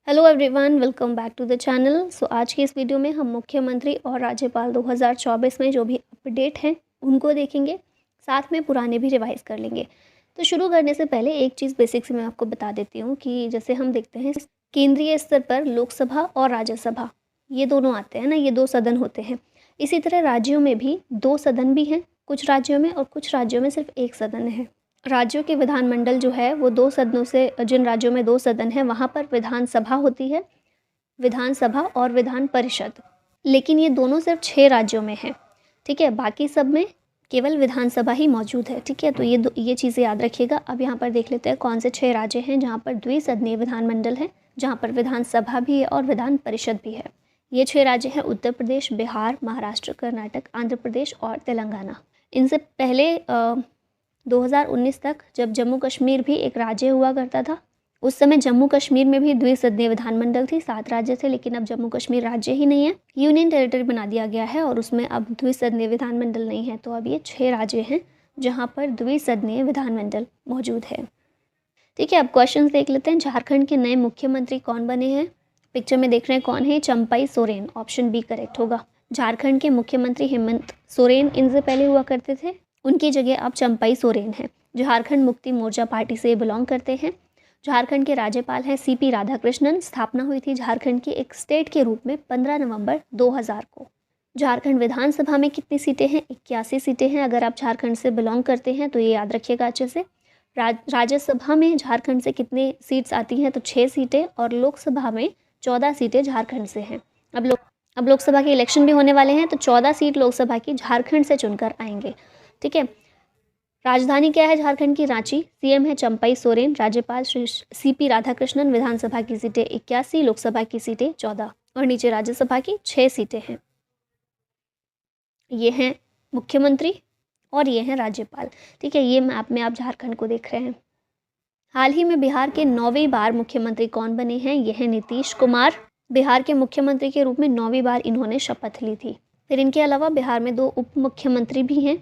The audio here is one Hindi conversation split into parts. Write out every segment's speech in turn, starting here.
Hello everyone, welcome back to the channel. आज की इस वीडियो में हम मुख्यमंत्री और राज्यपाल 2024 में जो भी अपडेट हैं उनको देखेंगे, साथ में पुराने भी रिवाइज कर लेंगे। तो शुरू करने से पहले एक चीज़ बेसिक से मैं आपको बता देती हूँ कि जैसे हम देखते हैं केंद्रीय स्तर पर लोकसभा और राज्यसभा ये दोनों आते हैं ना, ये दो सदन होते हैं। इसी तरह राज्यों में भी दो सदन भी हैं, कुछ राज्यों में, और कुछ राज्यों में सिर्फ एक सदन है। राज्यों के विधानमंडल जो है वो दो सदनों से, जिन राज्यों में दो सदन है वहाँ पर विधानसभा होती है, विधानसभा और विधान परिषद। लेकिन ये दोनों सिर्फ 6 राज्यों में है, ठीक है। बाकी सब में केवल विधानसभा ही मौजूद है, ठीक है। तो ये चीज़ें याद रखिएगा। अब यहाँ पर देख लेते हैं कौन से 6 राज्य हैं जहाँ पर द्विसदनीय विधानमंडल है, जहाँ पर विधानसभा भी है और विधान परिषद भी है। ये 6 राज्य हैं उत्तर प्रदेश, बिहार, महाराष्ट्र, कर्नाटक, आंध्र प्रदेश और तेलंगाना। इनसे पहले 2019 तक जब जम्मू कश्मीर भी एक राज्य हुआ करता था, उस समय जम्मू कश्मीर में भी द्विसदनीय विधानमंडल थी, 7 राज्य थे। लेकिन अब जम्मू कश्मीर राज्य ही नहीं है, यूनियन टेरिटरी बना दिया गया है और उसमें अब द्विसदनीय विधानमंडल नहीं है। तो अब ये 6 राज्य हैं जहाँ पर द्विसदनीय विधानमंडल मौजूद है, ठीक है। अब क्वेश्चन देख लेते हैं। झारखंड के नए मुख्यमंत्री कौन बने हैं? पिक्चर में देख रहे हैं कौन है? Champai Soren, option B correct होगा। झारखंड के मुख्यमंत्री हेमंत सोरेन इनसे पहले हुआ करते थे, उनकी जगह अब चंपाई सोरेन है। झारखंड मुक्ति मोर्चा पार्टी से बिलोंग करते हैं। झारखंड के राज्यपाल हैं सीपी राधाकृष्णन। स्थापना हुई थी झारखंड की एक स्टेट के रूप में 15 नवंबर 2000 को। झारखंड विधानसभा में कितनी सीटें हैं? 81 सीटें हैं। अगर आप झारखंड से बिलोंग करते हैं तो ये याद रखिएगा अच्छे से। राज्यसभा में झारखंड से कितने सीट्स आती हैं? तो 6 सीटें, और लोकसभा में 14 सीटें झारखंड से हैं। अब लोकसभा के इलेक्शन भी होने वाले हैं, तो 14 सीट लोकसभा की झारखंड से चुनकर आएंगे, ठीक है। राजधानी क्या है झारखंड की? रांची। सीएम है चंपाई सोरेन। राज्यपाल श्री सीपी राधाकृष्णन। विधानसभा की सीटें 81, लोकसभा की सीटें 14 और नीचे राज्यसभा की 6 सीटें हैं। ये हैं मुख्यमंत्री और ये हैं राज्यपाल, ठीक है। ये मैप में आप झारखंड को देख रहे हैं। हाल ही में बिहार के 9वीं बार मुख्यमंत्री कौन बने हैं? ये है नीतीश कुमार। बिहार के मुख्यमंत्री के रूप में 9वीं बार इन्होंने शपथ ली थी। फिर इनके अलावा बिहार में 2 उप मुख्यमंत्री भी हैं,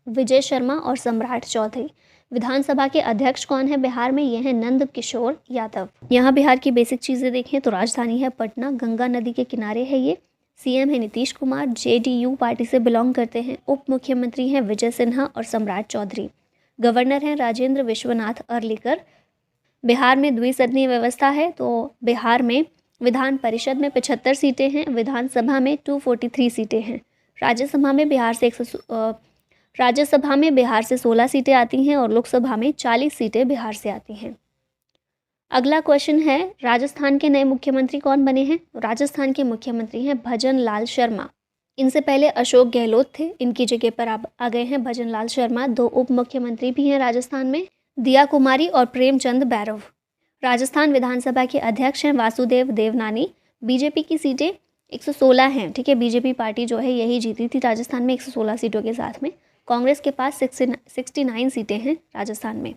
विजय शर्मा और सम्राट चौधरी। विधानसभा के अध्यक्ष कौन है बिहार में? ये हैं नंद किशोर यादव। यहाँ बिहार की बेसिक चीज़ें देखें तो राजधानी है पटना, गंगा नदी के किनारे है ये। सीएम है नीतीश कुमार, जेडीयू पार्टी से बिलोंग करते हैं। उप मुख्यमंत्री हैं विजय सिन्हा और सम्राट चौधरी। गवर्नर हैं राजेंद्र विश्वनाथ अर्लेकर। बिहार में द्विसदनीय व्यवस्था है, तो बिहार में विधान परिषद में 75 सीटें हैं, विधानसभा में 243 सीटें हैं। राज्यसभा में बिहार से 16 सीटें आती हैं और लोकसभा में 40 सीटें बिहार से आती हैं। अगला क्वेश्चन है, राजस्थान के नए मुख्यमंत्री कौन बने हैं? राजस्थान के मुख्यमंत्री हैं भजन लाल शर्मा। इनसे पहले अशोक गहलोत थे, इनकी जगह पर आ गए हैं भजन लाल शर्मा। 2 उप मुख्यमंत्री भी हैं राजस्थान में, दिया कुमारी और प्रेमचंद बैरव। राजस्थान विधानसभा के अध्यक्ष हैं वासुदेव देवनानी। बीजेपी की सीटें 116 हैं, ठीक है। बीजेपी पार्टी जो है यही जीती थी राजस्थान में 116 सीटों के साथ में। कांग्रेस के पास 69 सीटें हैं राजस्थान में।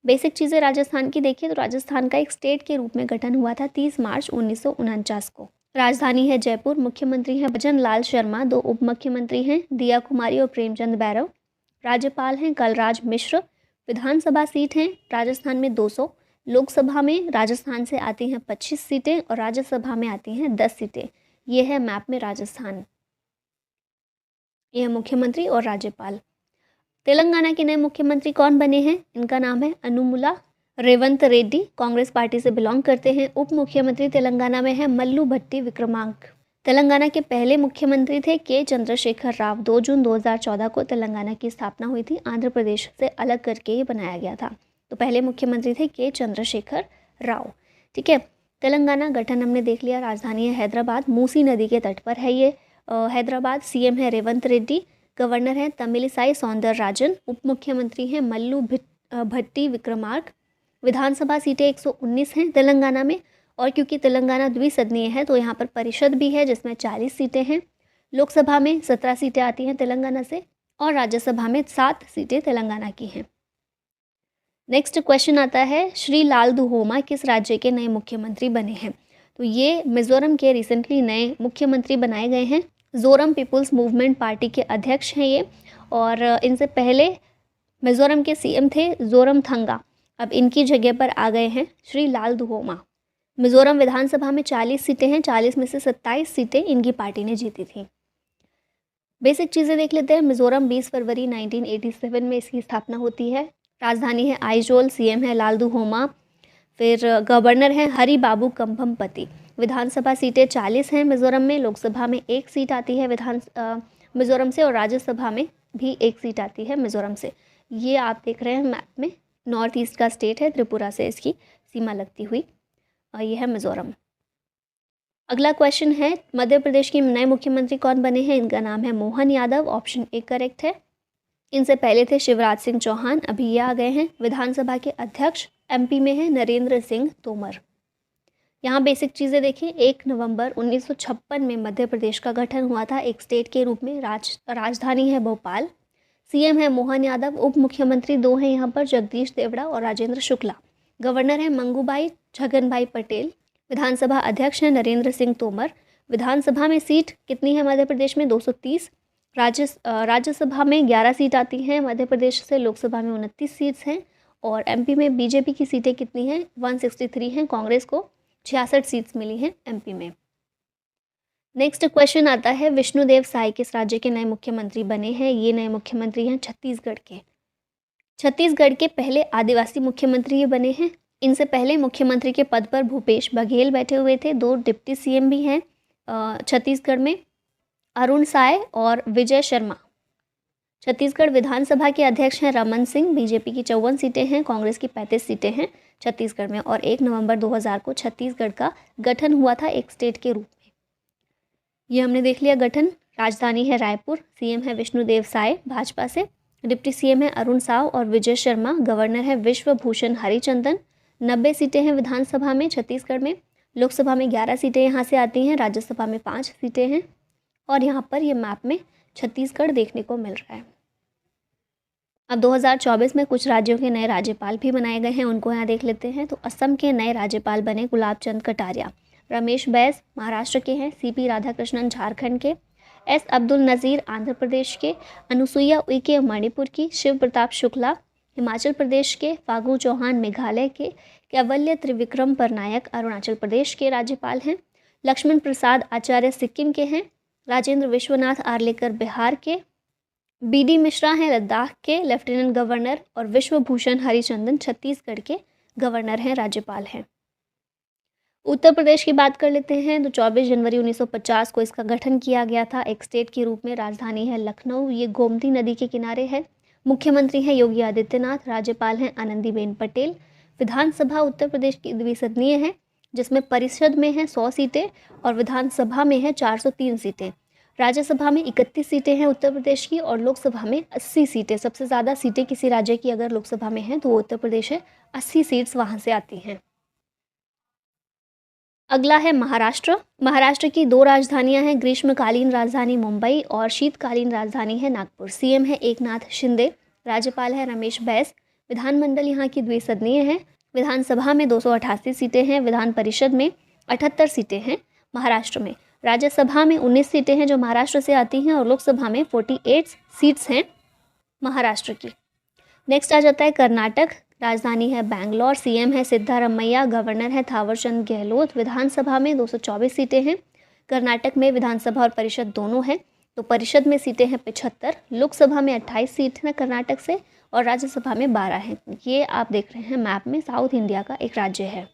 बेसिक चीज़ें राजस्थान की देखिए तो राजस्थान का एक स्टेट के रूप में गठन हुआ था 30 मार्च 1949 को। राजधानी है जयपुर। मुख्यमंत्री हैं भजन लाल शर्मा। 2 उप मुख्यमंत्री हैं दिया कुमारी और प्रेमचंद बैरव। राज्यपाल हैं कलराज मिश्र। विधानसभा सीट हैं राजस्थान में 200। लोकसभा में राजस्थान से आती हैं 25 सीटें और राज्यसभा में आती हैं 10 सीटें। ये है मैप में राजस्थान। यह मुख्यमंत्री और राज्यपाल। तेलंगाना के नए मुख्यमंत्री कौन बने हैं? इनका नाम है अनुमुला रेवंत रेड्डी। कांग्रेस पार्टी से बिलोंग करते हैं। उप मुख्यमंत्री तेलंगाना में है मल्लू भट्टी विक्रमांक। तेलंगाना के पहले मुख्यमंत्री थे के चंद्रशेखर राव। 2 जून 2014 को तेलंगाना की स्थापना हुई थी। आंध्र प्रदेश से अलग करके ये बनाया गया था। तो पहले मुख्यमंत्री थे के चंद्रशेखर राव, ठीक है। तेलंगाना गठन हमने देख लिया। राजधानी है हैदराबाद, मूसी नदी के तट पर है ये हैदराबाद। सीएम है रेवंत रेड्डी। गवर्नर हैं तमिलिसाई सौंदरराजन। उप मुख्यमंत्री हैं मल्लू भट्टी विक्रमार्क। विधानसभा सीटें 119 हैं तेलंगाना में, और क्योंकि तेलंगाना द्विसदनीय है तो यहाँ पर परिषद भी है जिसमें 40 सीटें हैं। लोकसभा में 17 सीटें आती हैं तेलंगाना से और राज्यसभा में 7 सीटें तेलंगाना की हैं। नेक्स्ट क्वेश्चन आता है, श्री लाल दुहोमा किस राज्य के नए मुख्यमंत्री बने हैं? तो ये मिजोरम के रिसेंटली नए मुख्यमंत्री बनाए गए हैं। जोरम पीपुल्स मूवमेंट पार्टी के अध्यक्ष हैं ये, और इनसे पहले मिजोरम के सीएम थे जोरम थंगा। अब इनकी जगह पर आ गए हैं श्री लाल दुहोमा। मिज़ोरम विधानसभा में 40 सीटें हैं, 40 में से 27 सीटें इनकी पार्टी ने जीती थी। बेसिक चीज़ें देख लेते हैं। मिज़ोरम 20 फरवरी 1987 में इसकी स्थापना होती है। राजधानी है आइजोल, सीएम है लालदू होमा, फिर गवर्नर हैं हरि बाबू कंभमपति। विधानसभा सीटें 40 हैं मिज़ोरम में, लोकसभा में 1 सीट आती है मिज़ोरम से, और राज्यसभा में भी 1 सीट आती है मिज़ोरम से। ये आप देख रहे हैं मैप में, नॉर्थ ईस्ट का स्टेट है, त्रिपुरा से इसकी सीमा लगती हुई। ये है मिज़ोरम। अगला क्वेश्चन है, मध्य प्रदेश के नए मुख्यमंत्री कौन बने हैं? इनका नाम है Mohan Yadav, option A correct है। इनसे पहले थे शिवराज सिंह चौहान, अभी ये आ गए हैं। विधानसभा के अध्यक्ष एमपी में है नरेंद्र सिंह तोमर। यहाँ बेसिक चीज़ें देखिए, 1 नवंबर 1956 में मध्य प्रदेश का गठन हुआ था एक स्टेट के रूप में। राजधानी है भोपाल, सीएम है मोहन यादव, उप मुख्यमंत्री 2 हैं यहाँ पर, जगदीश देवड़ा और राजेंद्र शुक्ला। गवर्नर है मंगूभाई छगनभाई पटेल। विधानसभा अध्यक्ष हैं नरेंद्र सिंह तोमर। विधानसभा में सीट कितनी है मध्य प्रदेश में? 230। राज्यसभा में 11 सीट आती हैं मध्य प्रदेश से, लोकसभा में 29 सीट्स हैं, और एमपी में बीजेपी की सीटें कितनी हैं? 163 हैं, कांग्रेस को 66 सीट्स मिली हैं एमपी में। नेक्स्ट क्वेश्चन आता है, विष्णुदेव साय किस राज्य के नए मुख्यमंत्री बने हैं? ये नए मुख्यमंत्री हैं छत्तीसगढ़ के। छत्तीसगढ़ के पहले आदिवासी मुख्यमंत्री ये बने हैं। इनसे पहले मुख्यमंत्री के पद पर भूपेश बघेल बैठे हुए थे। 2 डिप्टी सीएम भी हैं छत्तीसगढ़ में, अरुण साय और विजय शर्मा। छत्तीसगढ़ विधानसभा के अध्यक्ष हैं रमन सिंह। बीजेपी की 54 सीटें हैं, कांग्रेस की 35 सीटें हैं छत्तीसगढ़ में, और 1 नवंबर 2000 को छत्तीसगढ़ का गठन हुआ था एक स्टेट के रूप में। ये हमने देख लिया गठन। राजधानी है रायपुर, सीएम है विष्णुदेव साय भाजपा से, डिप्टी सीएम है अरुण साव और विजय शर्मा, गवर्नर है विश्वभूषण हरिचंदन। 90 सीटें हैं विधानसभा में छत्तीसगढ़ में, लोकसभा में 11 सीटें यहाँ से आती हैं, राज्यसभा में 5 सीटें हैं, और यहाँ पर ये मैप में छत्तीसगढ़ देखने को मिल रहा है। अब 2024 में कुछ राज्यों के नए राज्यपाल भी बनाए गए हैं, उनको यहाँ देख लेते हैं। तो असम के नए राज्यपाल बने गुलाब चंद कटारिया। रमेश बैस महाराष्ट्र के हैं, सीपी राधाकृष्णन झारखंड के, एस अब्दुल नज़ीर आंध्र प्रदेश के, अनुसुईया उइके मणिपुर की, शिव प्रताप शुक्ला हिमाचल प्रदेश के, फागू चौहान मेघालय के, कैवल्य त्रिविक्रम परनायक अरुणाचल प्रदेश के राज्यपाल हैं, लक्ष्मण प्रसाद आचार्य सिक्किम के हैं, राजेंद्र विश्वनाथ आर्लेकर बिहार के, बीडी मिश्रा हैं लद्दाख के लेफ्टिनेंट गवर्नर, और विश्वभूषण हरिचंदन छत्तीसगढ़ के गवर्नर हैं, राज्यपाल हैं। उत्तर प्रदेश की बात कर लेते हैं। तो 24 जनवरी 1950 को इसका गठन किया गया था एक स्टेट के रूप में। राजधानी है लखनऊ, ये गोमती नदी के किनारे है। मुख्यमंत्री हैं योगी आदित्यनाथ, राज्यपाल हैं आनंदीबेन पटेल। विधानसभा उत्तर प्रदेश की द्विसदनीय है, जिसमें परिषद में है 100 सीटें और विधानसभा में है 403 सीटें। राज्यसभा में 31 सीटें हैं उत्तर प्रदेश की, और लोकसभा में 80 सीटें। सबसे ज़्यादा सीटें किसी राज्य की अगर लोकसभा में है तो वो उत्तर प्रदेश है, 80 सीट्स वहाँ से आती हैं। अगला है महाराष्ट्र। महाराष्ट्र की 2 राजधानियां हैं, ग्रीष्मकालीन राजधानी मुंबई और शीतकालीन राजधानी है नागपुर। सीएम है एकनाथ शिंदे, राज्यपाल है रमेश बैस। विधानमंडल यहाँ की द्विसदनीय है। विधानसभा में 288 सीटें हैं, विधान परिषद में 78 सीटें हैं महाराष्ट्र में। राज्यसभा में 19 सीटें हैं जो महाराष्ट्र से आती हैं, और लोकसभा में 48 सीट्स हैं महाराष्ट्र की। नेक्स्ट आ जाता है कर्नाटक। राजधानी है बैंगलोर, सीएम है सिद्धारमैया, गवर्नर है थावरचंद गहलोत। विधानसभा में 224 सीटें हैं। कर्नाटक में विधानसभा और परिषद दोनों हैं, तो परिषद में सीटें हैं 75, लोकसभा में 28 सीट हैं कर्नाटक से, और राज्यसभा में 12 हैं। ये आप देख रहे हैं मैप में, साउथ इंडिया का एक राज्य है।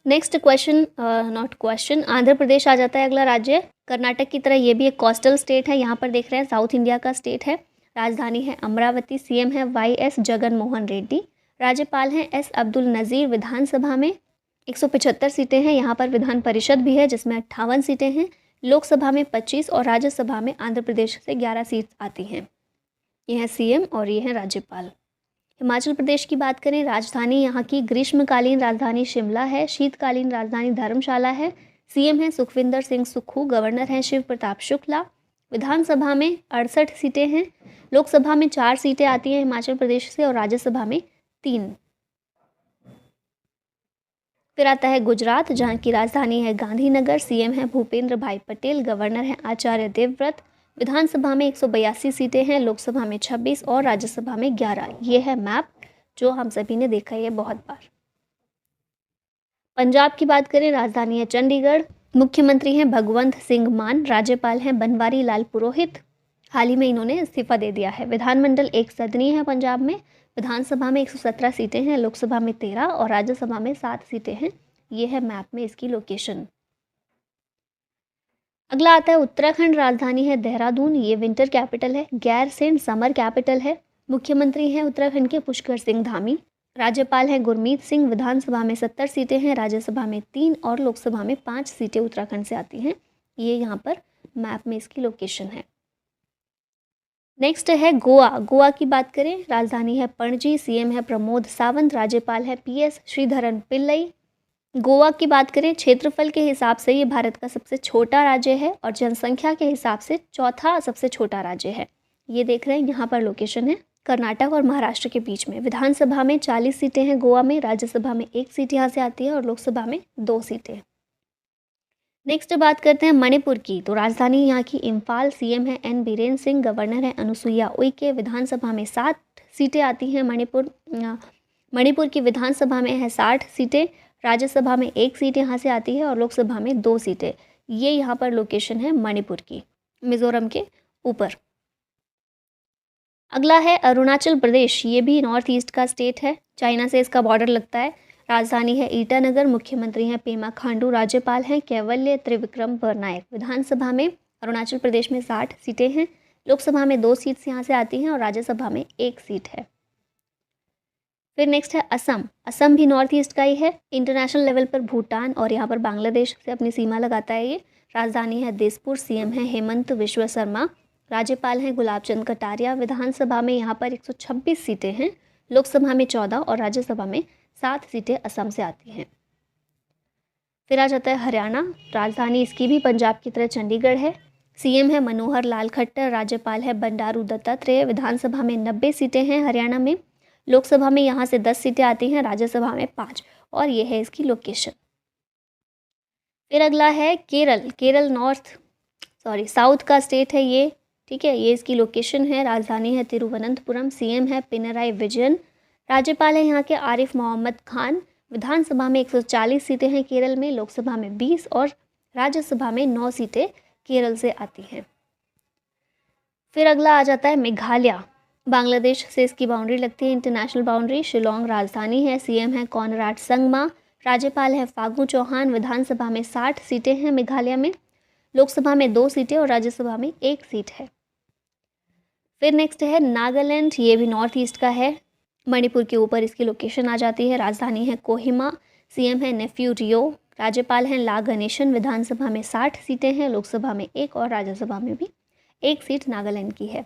Next question, not question, Andhra Pradesh आ जाता है अगला राज्य। कर्नाटक की तरह ये भी एक कोस्टल स्टेट है, यहाँ पर देख रहे हैं साउथ इंडिया का स्टेट है। राजधानी है अमरावती, सीएम है YS जगन मोहन रेड्डी, राज्यपाल हैं एस अब्दुल नज़ीर। विधानसभा में 175 सीटें हैं, यहाँ पर विधान परिषद भी है जिसमें 58 सीटें हैं, लोकसभा में 25 और राज्यसभा में आंध्र प्रदेश से 11 सीट आती हैं। ये है सीएम और ये है राज्यपाल। हिमाचल प्रदेश की बात करें, राजधानी यहाँ की ग्रीष्मकालीन राजधानी शिमला है, शीतकालीन राजधानी धर्मशाला है। सीएम है सुखविंदर सिंह सुक्खू, गवर्नर हैं शिव प्रताप शुक्ला। विधानसभा में 68 सीटें हैं, लोकसभा में 4 सीटें आती हैं हिमाचल प्रदेश से, और राज्यसभा में 3। फिर आता है गुजरात, जहाँ की राजधानी है गांधीनगर, सीएम है भूपेंद्र भाई पटेल, गवर्नर हैं आचार्य देवव्रत। विधानसभा में 182 सीटें हैं, लोकसभा में 26 और राज्यसभा में 11। ये है मैप जो हम सभी ने देखा है बहुत बार। पंजाब की बात करें, राजधानी है चंडीगढ़, मुख्यमंत्री हैं भगवंत सिंह मान, राज्यपाल हैं बनवारी लाल पुरोहित। हाल ही में इन्होंने इस्तीफा दे दिया है। विधानमंडल एक सदनीय है पंजाब में, विधानसभा में 117 सीटें हैं, लोकसभा में 13 और राज्यसभा में 7 सीटें हैं। ये है मैप में इसकी लोकेशन। अगला आता है उत्तराखंड, राजधानी है देहरादून, ये विंटर कैपिटल है। गैरसैंण समर कैपिटल है। मुख्यमंत्री हैं उत्तराखंड के पुष्कर सिंह धामी, राज्यपाल हैं गुरमीत सिंह। विधानसभा में 70 सीटें हैं, राज्यसभा में 3 और लोकसभा में 5 सीटें उत्तराखंड से आती हैं। ये यहाँ पर मैप में इसकी लोकेशन है। नेक्स्ट है गोवा। गोवा की बात करें, राजधानी है पणजी, सीएम है प्रमोद सावंत, राज्यपाल है पीएस श्रीधरन पिल्लई। गोवा की बात करें, क्षेत्रफल के हिसाब से ये भारत का सबसे छोटा राज्य है और जनसंख्या के हिसाब से चौथा सबसे छोटा राज्य है। ये देख रहे हैं, यहाँ पर लोकेशन है कर्नाटक और महाराष्ट्र के बीच में। विधानसभा में 40 सीटें हैं गोवा में, राज्यसभा में 1 सीट यहाँ से आती है और लोकसभा में 2 सीटें। नेक्स्ट बात करते हैं मणिपुर की। तो राजधानी यहाँ की इम्फाल, सीएम है एन बीरेन सिंह, गवर्नर है अनुसुईया उइके। विधानसभा में 7 सीटें आती हैं। मणिपुर की विधानसभा में है 60 सीटें, राज्यसभा में 1 सीट यहाँ से आती है और लोकसभा में 2 सीटें। ये यहाँ पर लोकेशन है मणिपुर की, मिजोरम के ऊपर। अगला है अरुणाचल प्रदेश, ये भी नॉर्थ ईस्ट का स्टेट है, चाइना से इसका बॉर्डर लगता है। राजधानी है ईटानगर, मुख्यमंत्री हैं पेमा खांडू, राज्यपाल हैं कैवल्य त्रिविक्रम बरनायक। विधानसभा में अरुणाचल प्रदेश में 60 सीटें हैं, लोकसभा में 2 सीट्स यहाँ से आती हैं और राज्यसभा में 1 सीट है। फिर नेक्स्ट है असम। असम भी नॉर्थ ईस्ट का ही है, इंटरनेशनल लेवल पर भूटान और यहाँ पर बांग्लादेश से अपनी सीमा लगाता है ये। राजधानी है दिसपुर, सीएम है हेमंत विश्व शर्मा, राज्यपाल हैं गुलाब चंद कटारिया। विधानसभा में यहाँ पर 126 सीटें हैं, लोकसभा में 14 और राज्यसभा में 7 सीटें असम से आती हैं। फिर आ जाता है हरियाणा। राजधानी इसकी भी पंजाब की तरह चंडीगढ़ है, सीएम है मनोहर लाल खट्टर, राज्यपाल है बंडारू दत्तात्रेय। विधानसभा में 90 सीटें हैं हरियाणा में, लोकसभा में यहाँ से 10 सीटें आती हैं, राज्यसभा में 5 और ये है इसकी लोकेशन। फिर अगला है केरल। केरल साउथ का स्टेट है ये, ठीक है। ये इसकी लोकेशन है, राजधानी है तिरुवनंतपुरम, सीएम है पिनराई विजयन, राज्यपाल है यहाँ के आरिफ मोहम्मद खान। विधानसभा में 140 सीटें हैं केरल में, लोकसभा में 20 और राज्यसभा में 9 सीटें केरल से आती हैं। फिर अगला आ जाता है मेघालय। बांग्लादेश से इसकी बाउंड्री लगती है, इंटरनेशनल बाउंड्री। शिलोंग राजधानी है, सीएम है कॉनराड संगमा, राज्यपाल है फागू चौहान। विधानसभा में 60 सीटें हैं मेघालय में, लोकसभा में 2 सीटें और राज्यसभा में 1 सीट है। फिर नेक्स्ट है नागालैंड, ये भी नॉर्थ ईस्ट का है, मणिपुर के ऊपर इसकी लोकेशन आ जाती है। राजधानी है कोहिमा, सीएम है नेफ्यू रियो, राज्यपाल हैं ला गणेशन। विधानसभा में 60 सीटें हैं, लोकसभा में 1 और राज्यसभा में भी 1 सीट नागालैंड की है।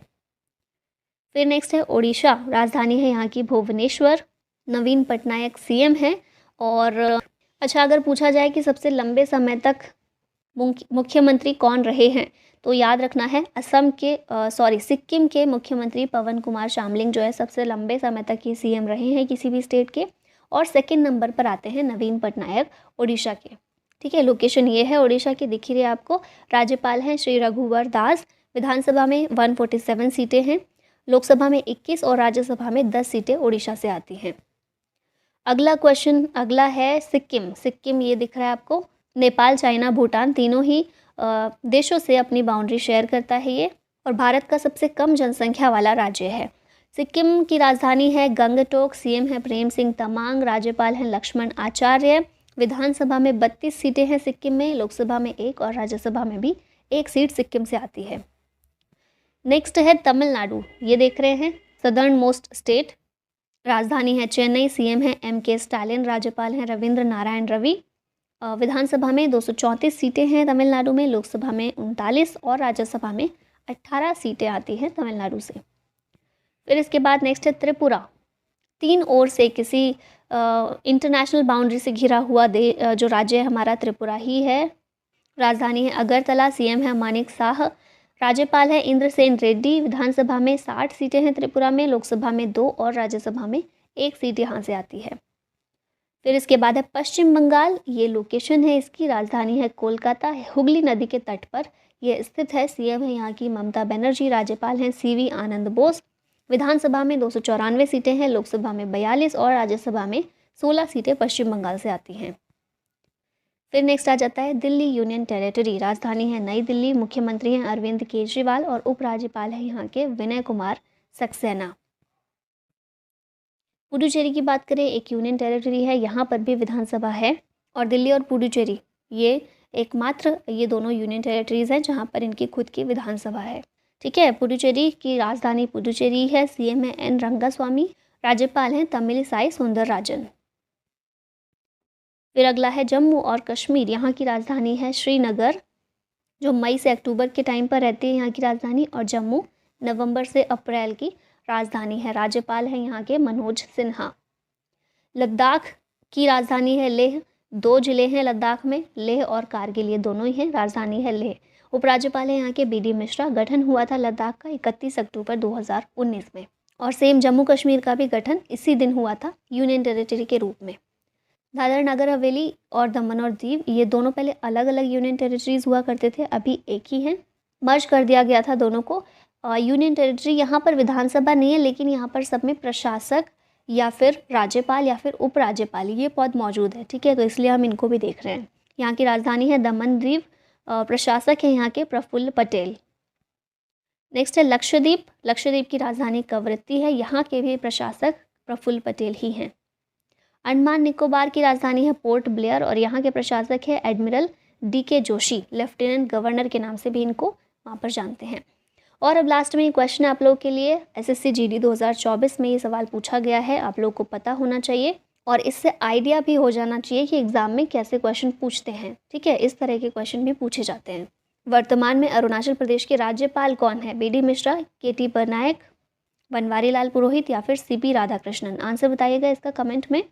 फिर नेक्स्ट है ओडिशा। राजधानी है यहाँ की भुवनेश्वर, नवीन पटनायक सीएम है। और अच्छा, अगर पूछा जाए कि सबसे लंबे समय तक मुख्यमंत्री कौन रहे हैं, तो याद रखना है सिक्किम के मुख्यमंत्री पवन कुमार चामलिंग जो है सबसे लंबे समय तक ये सीएम रहे हैं किसी भी स्टेट के। और सेकंड नंबर पर आते हैं नवीन पटनायक उड़ीसा के, ठीक है। लोकेशन ये है उड़ीसा की, दिख रही है आपको। राज्यपाल हैं श्री रघुवर दास। विधानसभा में 147 सीटें हैं, लोकसभा में 21 और राज्यसभा में 10 सीटें उड़ीसा से आती हैं। अगला है सिक्किम। सिक्किम ये दिख रहा है आपको, नेपाल, चाइना, भूटान तीनों ही देशों से अपनी बाउंड्री शेयर करता है ये, और भारत का सबसे कम जनसंख्या वाला राज्य है। सिक्किम की राजधानी है गंगटोक, सीएम है प्रेम सिंह तमांग, राज्यपाल हैं लक्ष्मण आचार्य। विधानसभा में 32 सीटें हैं सिक्किम में, लोकसभा में 1 और राज्यसभा में भी 1 सीट सिक्किम से आती है। नेक्स्ट है तमिलनाडु। ये देख रहे हैं सदर्न मोस्ट स्टेट, राजधानी है चेन्नई, सीएम है MK स्टालिन, राज्यपाल हैं रविंद्र नारायण रवि। विधानसभा में 234 सीटें हैं तमिलनाडु में, लोकसभा में 39 और राज्यसभा में 18 सीटें आती हैं तमिलनाडु से। फिर इसके बाद नेक्स्ट है त्रिपुरा। 3 ओर से किसी इंटरनेशनल बाउंड्री से घिरा हुआ जो राज्य है हमारा त्रिपुरा ही है। राजधानी है अगरतला, सीएम है मानिक साह, राज्यपाल है इंद्रसेन रेड्डी। विधानसभा में 60 सीटें हैं त्रिपुरा में, लोकसभा में 2 और राज्यसभा में 1 सीट यहाँ से आती है। फिर इसके बाद है पश्चिम बंगाल। ये लोकेशन है इसकी, राजधानी है कोलकाता, हुगली नदी के तट पर यह स्थित है। सीएम है यहाँ की ममता बनर्जी, राज्यपाल हैं CV आनंद बोस। विधानसभा में 294 सीटें हैं, लोकसभा में 42 और राज्यसभा में 16 सीटें पश्चिम बंगाल से आती हैं। फिर नेक्स्ट आ जाता है दिल्ली यूनियन टेरिटरी, राजधानी है नई दिल्ली, मुख्यमंत्री हैं अरविंद केजरीवाल और उपराज्यपाल है यहाँ के विनय कुमार सक्सेना। पुडुचेरी की बात करें, एक यूनियन टेरिटरी है, यहाँ पर भी विधानसभा है और दिल्ली और पुडुचेरी ये दोनों यूनियन टेरिटरीज़ हैं जहाँ पर इनकी खुद की विधानसभा है। ठीक है, पुडुचेरी की राजधानी पुडुचेरी है, सीएम है एन रंगास्वामी, राज्यपाल हैं तमिलिसाई सौंदरराजन। फिर अगला है जम्मू और कश्मीर, यहाँ की राजधानी है श्रीनगर, जो मई से अक्टूबर के टाइम पर रहती है यहाँ की राजधानी, और जम्मू नवंबर से अप्रैल की राजधानी है, राज्यपाल है यहाँ के मनोज सिन्हा। लद्दाख की राजधानी है लेह, 2 जिले हैं लद्दाख में, लेह और कारगिल, ये दोनों ही हैं, राजधानी है लेह। उपराज्यपाल है यहाँ के बीडी मिश्रा। गठन हुआ था लद्दाख का 31 अक्टूबर 2019 में, और सेम जम्मू कश्मीर का भी गठन इसी दिन हुआ था यूनियन टेरिटरी के रूप में। दादर नगर हवेली और दमन और दीव, ये दोनों पहले अलग अलग यूनियन टेरिटरीज हुआ करते थे, अभी एक ही हैं, मर्ज कर दिया गया था दोनों को। यूनियन टेरिटरी यहाँ पर विधानसभा नहीं है, लेकिन यहाँ पर सब में प्रशासक या फिर राज्यपाल या फिर उपराज्यपाल ये पद मौजूद है। ठीक है, तो इसलिए हम इनको भी देख रहे हैं। यहाँ की राजधानी है दमन दीव, प्रशासक है यहाँ के प्रफुल्ल पटेल। नेक्स्ट है लक्षद्वीप, लक्षद्वीप की राजधानी कवरत्ती है, यहाँ के भी प्रशासक प्रफुल्ल पटेल ही हैं। अंडमान निकोबार की राजधानी है पोर्ट ब्लेयर और यहाँ के प्रशासक है admiral DK Joshi, lieutenant governor के नाम से भी इनको वहाँ पर जानते हैं। और अब लास्ट में ये क्वेश्चन है आप लोगों के लिए, SSC GD 2024 में ये सवाल पूछा गया है, आप लोगों को पता होना चाहिए और इससे आइडिया भी हो जाना चाहिए कि एग्ज़ाम में कैसे क्वेश्चन पूछते हैं। ठीक है, इस तरह के क्वेश्चन भी पूछे जाते हैं। वर्तमान में अरुणाचल प्रदेश के राज्यपाल कौन है? BD मिश्रा, KT पटनायक, बनवारी लाल पुरोहित या फिर CP राधाकृष्णन? आंसर बताइएगा इसका कमेंट में।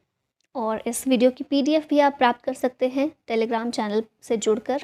और इस वीडियो की PDF भी आप प्राप्त कर सकते हैं टेलीग्राम चैनल से जुड़कर।